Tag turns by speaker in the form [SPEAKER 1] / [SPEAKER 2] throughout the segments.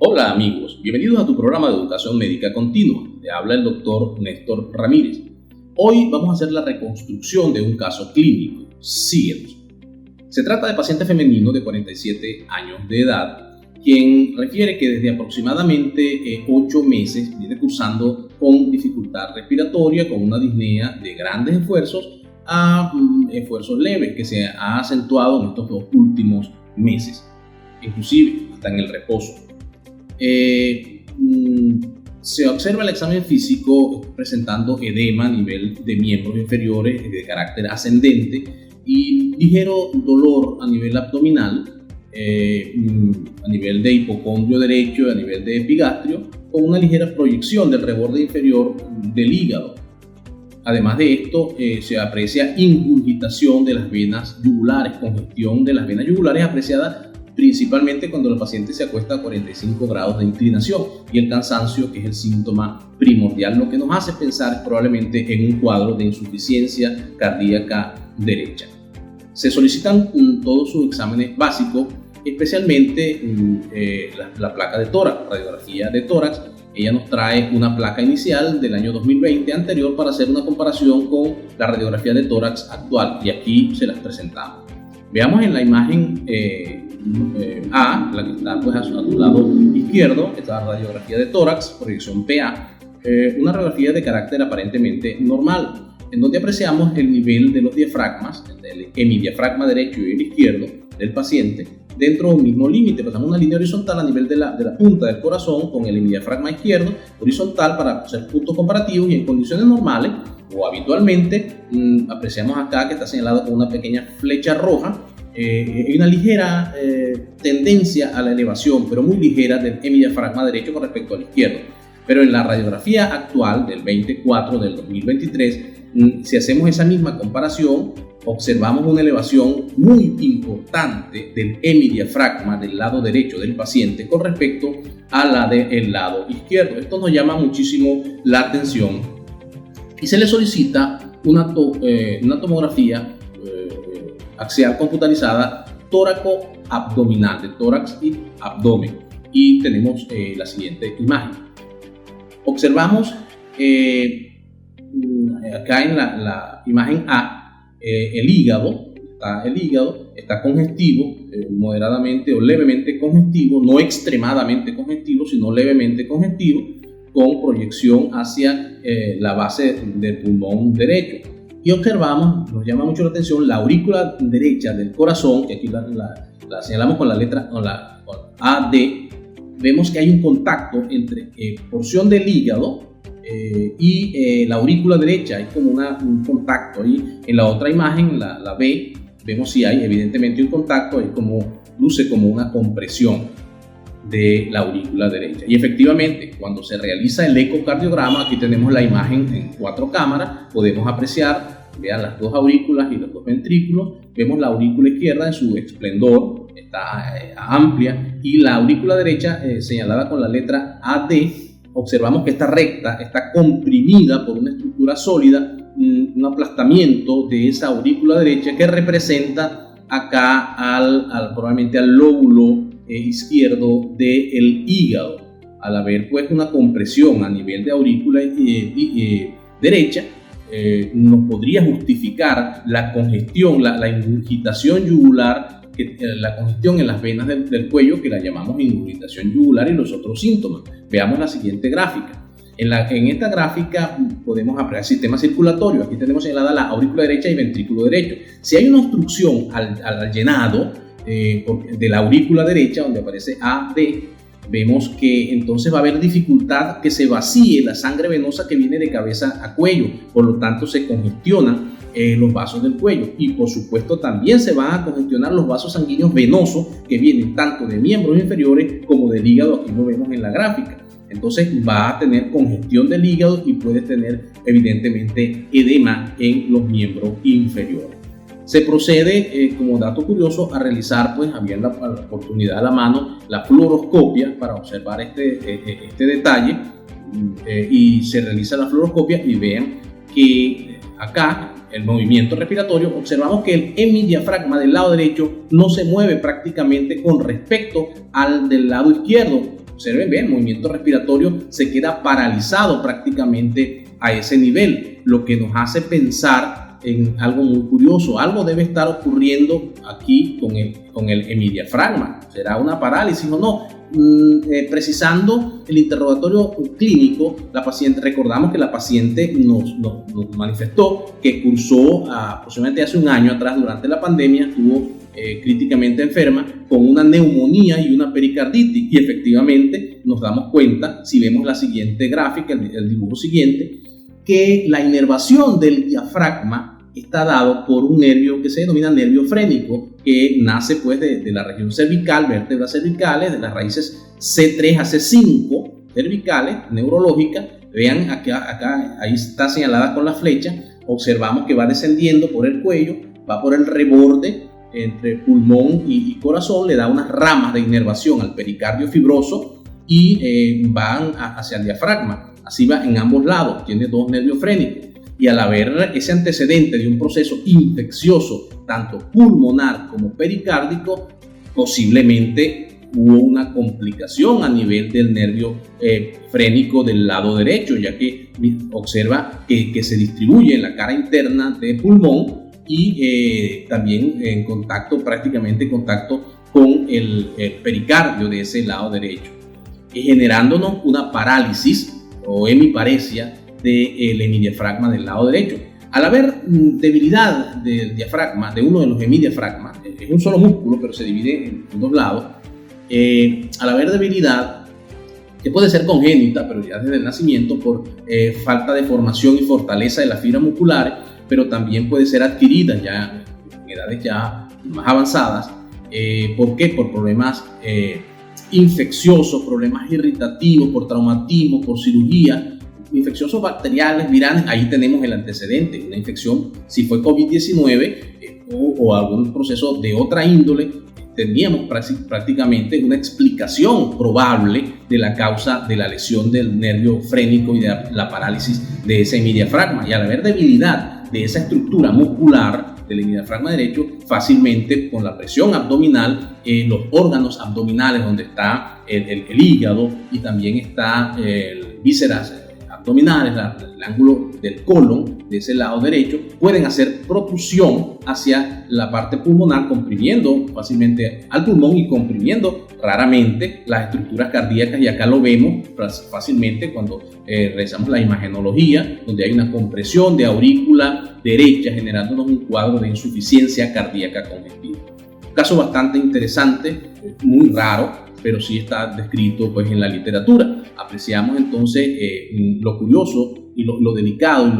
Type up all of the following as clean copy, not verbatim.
[SPEAKER 1] Hola amigos, bienvenidos a tu programa de educación médica continua. Te habla el doctor Néstor Ramírez. Hoy vamos a hacer la reconstrucción de un caso clínico. Síguenos. Se trata de paciente femenino de 47 años de edad, quien refiere que desde aproximadamente 8 meses viene cursando con dificultad respiratoria, con una disnea de grandes esfuerzos a esfuerzos leves que se ha acentuado en estos 2 últimos meses, inclusive hasta en el reposo. Se observa el examen físico presentando edema a nivel de miembros inferiores de carácter ascendente y ligero dolor a nivel abdominal, a nivel de hipocondrio derecho y a nivel de epigastrio, con una ligera proyección del reborde inferior del hígado. Además de esto, se aprecia ingurgitación de las venas yugulares, congestión de las venas yugulares apreciada principalmente cuando el paciente se acuesta a 45 grados de inclinación, y el cansancio, que es el síntoma primordial, lo que nos hace pensar probablemente en un cuadro de insuficiencia cardíaca derecha. Se solicitan todos sus exámenes básicos, especialmente la placa de tórax, radiografía de tórax. Ella nos trae una placa inicial del año 2020 anterior para hacer una comparación con la radiografía de tórax actual, y aquí se las presentamos. Veamos en la imagen A, la que está pues, a tu lado izquierdo, esta radiografía de tórax, proyección PA, una radiografía de carácter aparentemente normal, en donde apreciamos el nivel de los diafragmas, el hemidiafragma derecho y el izquierdo del paciente, dentro de un mismo límite. Pasamos una línea horizontal a nivel de la punta del corazón con el hemidiafragma izquierdo, horizontal para hacer puntos comparativos, y en condiciones normales o habitualmente apreciamos acá que está señalado con una pequeña flecha roja. Hay una ligera tendencia a la elevación, pero muy ligera, del hemidiafragma derecho con respecto al izquierdo. Pero en la radiografía actual del 24 del 2023, si hacemos esa misma comparación, observamos una elevación muy importante del hemidiafragma del lado derecho del paciente con respecto a la del lado izquierdo. Esto nos llama muchísimo la atención y se le solicita una tomografía axial computarizada tóraco-abdominal, de tórax y abdomen, y tenemos la siguiente imagen. Observamos acá en la imagen A, el hígado está congestivo, moderadamente o levemente congestivo, no extremadamente congestivo, sino levemente congestivo, con proyección hacia la base del pulmón derecho. Y observamos, nos llama mucho la atención, la aurícula derecha del corazón, que aquí la señalamos con la letra con AD. Vemos que hay un contacto entre porción del hígado y la aurícula derecha. Hay como un contacto ahí. En la otra imagen, la B, vemos si hay evidentemente un contacto, hay luce como una compresión de la aurícula derecha. Y efectivamente, cuando se realiza el ecocardiograma, aquí tenemos la imagen en 4 cámaras, podemos apreciar, vean las 2 aurículas y los 2 ventrículos. Vemos la aurícula izquierda en su esplendor, está amplia, y la aurícula derecha señalada con la letra AD. Observamos que está recta, está comprimida por una estructura sólida, un aplastamiento de esa aurícula derecha que representa acá probablemente al lóbulo izquierdo del hígado. Al haber pues una compresión a nivel de aurícula derecha, nos podría justificar la congestión, la ingurgitación yugular, la congestión en las venas del cuello, que la llamamos ingurgitación yugular, y los otros síntomas. Veamos la siguiente gráfica. En esta gráfica podemos apreciar sistema circulatorio. Aquí tenemos señalada la aurícula derecha y ventrículo derecho. Si hay una obstrucción al llenado de la aurícula derecha, donde aparece AD, vemos que entonces va a haber dificultad que se vacíe la sangre venosa que viene de cabeza a cuello. Por lo tanto, se congestionan los vasos del cuello, y por supuesto también se van a congestionar los vasos sanguíneos venosos que vienen tanto de miembros inferiores como del hígado. Aquí lo vemos en la gráfica. Entonces va a tener congestión del hígado y puede tener evidentemente edema en los miembros inferiores. Se procede, como dato curioso, a realizar, pues, habiendo la oportunidad a la mano, la fluoroscopia para observar este detalle, y se realiza la fluoroscopia y vean que acá el movimiento respiratorio, observamos que el hemidiafragma del lado derecho no se mueve prácticamente con respecto al del lado izquierdo. observen, el movimiento respiratorio se queda paralizado prácticamente a ese nivel, lo que nos hace pensar en algo muy curioso. Algo debe estar ocurriendo aquí con el hemidiafragma. ¿Será una parálisis o no? Precisando el interrogatorio clínico, recordamos que la paciente nos manifestó que cursó aproximadamente hace un año atrás, durante la pandemia, estuvo críticamente enferma con una neumonía y una pericarditis, y efectivamente nos damos cuenta, si vemos la siguiente gráfica, el dibujo siguiente, que la inervación del diafragma está dado por un nervio que se denomina nervio frénico, que nace pues de la región cervical, vértebras cervicales, de las raíces C3 a C5 cervicales, neurológicas. Vean acá, ahí está señalada con la flecha. Observamos que va descendiendo por el cuello, va por el reborde entre pulmón y corazón, le da unas ramas de inervación al pericardio fibroso y van hacia el diafragma. Así va en ambos lados, tiene dos nervios frénicos. Y al haber ese antecedente de un proceso infeccioso, tanto pulmonar como pericárdico, posiblemente hubo una complicación a nivel del nervio frénico del lado derecho, ya que observa que se distribuye en la cara interna del pulmón y también en prácticamente en contacto con el pericardio de ese lado derecho, generándonos una parálisis o hemiparesia del hemidiafragma del lado derecho. Al haber debilidad del diafragma, de uno de los hemidiafragmas, es un solo músculo, pero se divide en dos lados. Al haber debilidad, que puede ser congénita, pero ya desde el nacimiento, por falta de formación y fortaleza de las fibras musculares, pero también puede ser adquirida ya en edades ya más avanzadas. ¿Por qué? Por problemas infecciosos, problemas irritativos, por traumatismo, por cirugía, infecciosos bacteriales, virales. Ahí tenemos el antecedente, una infección, si fue COVID-19 o algún proceso de otra índole, teníamos prácticamente una explicación probable de la causa de la lesión del nervio frénico y de la parálisis de ese hemidiafragma. Y al haber debilidad de esa estructura muscular del hemidiafragma derecho, fácilmente con la presión abdominal, los órganos abdominales donde está el hígado y también está el vísceras abdominales, el ángulo del colon de ese lado derecho, pueden hacer protrusión hacia la parte pulmonar, comprimiendo fácilmente al pulmón y comprimiendo raramente las estructuras cardíacas, y acá lo vemos fácilmente cuando realizamos la imagenología, donde hay una compresión de aurícula derecha generándonos un cuadro de insuficiencia cardíaca congestiva. Un caso bastante interesante, muy raro, pero sí está descrito pues en la literatura. Apreciamos entonces lo curioso y lo delicado, y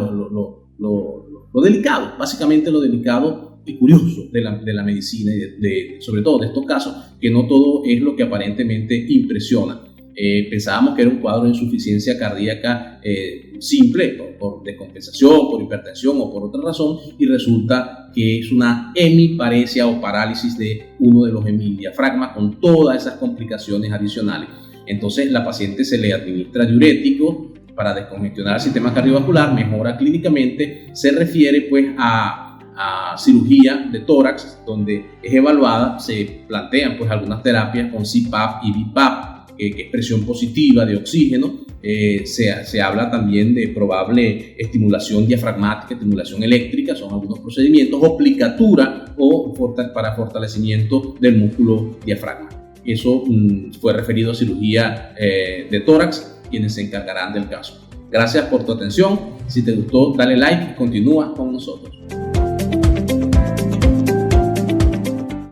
[SPEAKER 1] lo delicado, básicamente lo delicado y curioso de la medicina, y sobre todo de estos casos, que no todo es lo que aparentemente impresiona. Pensábamos que era un cuadro de insuficiencia cardíaca simple, por descompensación, por hipertensión o por otra razón, y resulta que es una hemiparesia o parálisis de uno de los hemidiafragmas con todas esas complicaciones adicionales. Entonces la paciente se le administra diurético para descongestionar el sistema cardiovascular, mejora clínicamente, se refiere pues a cirugía de tórax, donde es evaluada, se plantean pues algunas terapias con CPAP y BiPAP, que es presión positiva de oxígeno. Se habla también de probable estimulación diafragmática, estimulación eléctrica, son algunos procedimientos, o plicatura para fortalecimiento del músculo diafragma. Eso fue referido a cirugía de tórax, quienes se encargarán del caso. Gracias por tu atención. Si te gustó, dale like y continúa con nosotros.